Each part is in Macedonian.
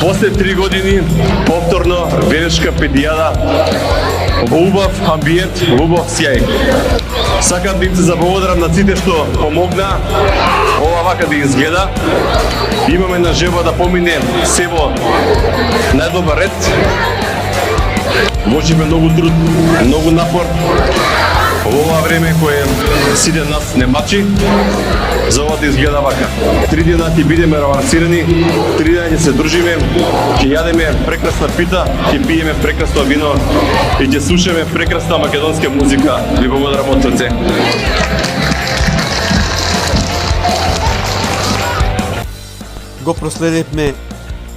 После 3 години повторно Велешка педијада во убав амбиент, во убав сјај. Сакам да им се заблагодарам на сите што помогна ова вака да изгледа. Имаме на желба да помине се во најдобар ред. Вложиме многу труд, многу напор во ова време кое сите нас не мачи, за ова да изгледа вака. 3 дена ќе бидеме авансирани, 3 дена ќе се дружиме, ќе јадеме прекрасна пита, ќе пиеме прекрасно вино и ќе слушаме прекрасна македонска музика. Ви благодарам од срце. Го проследивме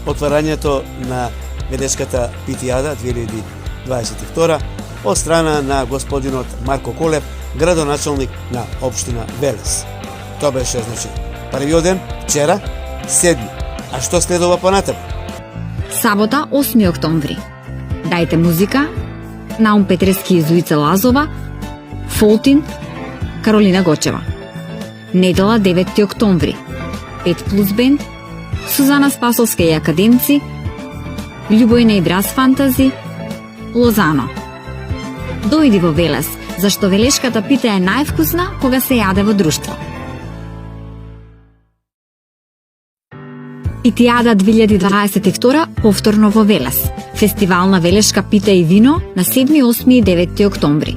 отварањето на Велешката питијада 2022 од страна на господинот Марко Колев, градоначалник на општина Велес. Тоа беше, значи, првиот ден, вчера, 7. А што следува понатаму? Сабота, 8 октомври. Дајте музика, Наум Петрески и Зуица Лазова, Фолтин, Каролина Гочева. Недела, 9 октомври. 5+ бенд, Сузана Спасовска и академци, Љубојна и Брас Фантази, Лозано. Дојди во Велес, зашто велешката пита е највкусна кога се јаде во друштво. Питијада 2022 повторно во Велес. Фестивал на велешка пита и вино на 7, 8 и 9 октомври.